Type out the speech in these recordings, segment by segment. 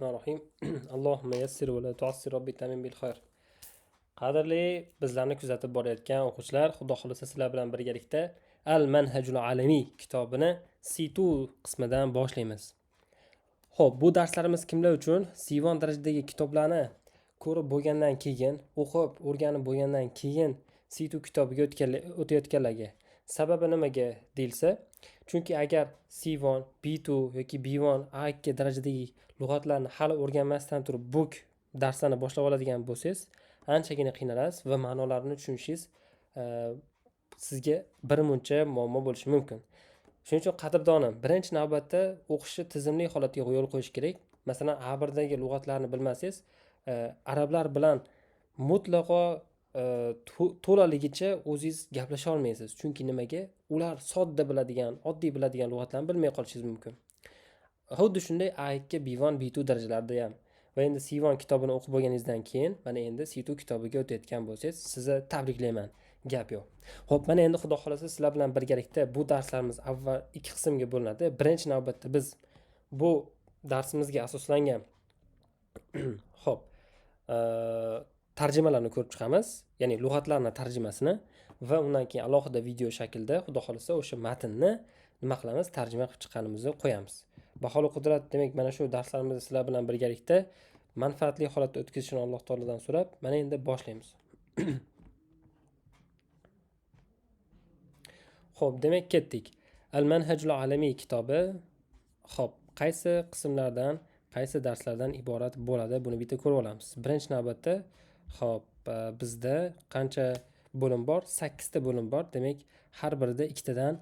Bismillahirrahmanirrahim. Allohumma yassir va la tu'assir robbi tamin bil xayr. Qadrli bizlarni kuzatib borayotgan o'quvchilar, Xudo xolisa sizlar bilan birgalikda Al Manhajul Alamiy kitobini C2 qismidan boshlaymiz. Xo'p, bu darslarimiz kimlar uchun? C1 darajadagi kitoblarni ko'rib bo'lgandan keyin, o'qib, o'rganib bo'lgandan keyin C2 kitobiga o'tayotganlarga. Sababi nimaga deyilsa, chunki agar C1, B2 yoki B1, A2 darajadagi lug'atlarni hali o'rganmasdan turib bu darslarni boshlab oladigan bo'lsangiz, anchagina qiynalasiz va ma'nolarini tushunishingiz sizga birmuncha muammo bo'lishi mumkin. Shuning uchun qadrdonim, birinchi navbatda o'qishni tizimli holatga yo'l qo'yish kerak. Masalan, A1dagi lug'atlarni bilmasangiz, arablar bilan mutlaqo to'laligicha o'zingiz gaplasha olmaysiz. Chunki nimaga? Ular sodda biladigan, oddiy biladigan lug'atlarni bilmay qolishingiz mumkin. Xuddi shunday A2, B1, B2 darajalarida ham. Va endi C1 kitobini o'qib bo'lganingizdan keyin, mana endi C2 kitobiga o'tayotgan bo'lsangiz, sizni tabriklayman. Gap yo'q. Xo'p, mana endi Xudo xolasa sizlar bilan birgalikda bu darslarimiz avval ikki qismga bo'linadi. Birinchi navbatda biz bu darsimizga asoslangan xo'p, tarjimalarni ko'rib chiqamiz, ya'ni lug'atlarning tarjimasini va undan keyin alohida video shaklda Xudo xolasa o'sha matnni nima qilamiz, tarjima qilib chiqqanimizni qo'yamiz. Baholi qudrat, demak, mana shu darslarimizni sizlar bilan birgalikda manfaatli holatda o'tkazishini Alloh taolodan so'rab, mana endi boshlaymiz. Xo'p, demak ketdik. Al Manhajul Alamiy kitobi xo'p, qaysi qismlardan, qaysi darslardan iborat bo'ladi, buni bitta ko'rib olamiz. Birinchi navbatda, xo'p, bizda qancha bo'lim bor? 8 ta bo'lim bor. Demak, har birida ikkitadan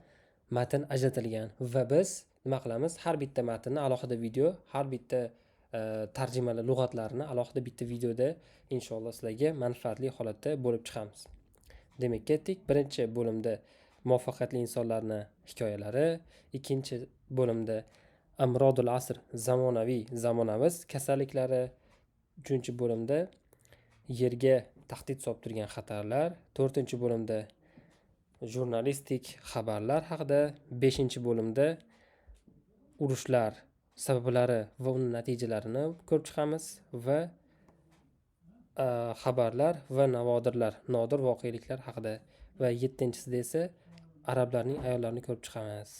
matn ajratilgan va biz nima qilamiz? Har bitta matnni alohida video, har bitta tarjimali lug'atlarni alohida bitta videoda inshaalloh sizlarga manfaatli holatda bo'lib chiqamiz. Demak, ketdik. Birinchi bo'limda muvaffaqiyatli insonlarning hikoyalari, ikkinchi bo'limda Amrodul asr, zamonamiz kasalliklari, uchinchi bo'limda yerga tahdid solib turgan xatarlar, to'rtinchi bo'limda jurnalistik xabarlar haqida, beshinchi bo'limda urushlar sabablari va uning natijalarini ko'rib chiqamiz va xabarlar va nodir voqeliklar haqida va 7-chisida esa arablarning ayollarini ko'rib chiqamiz.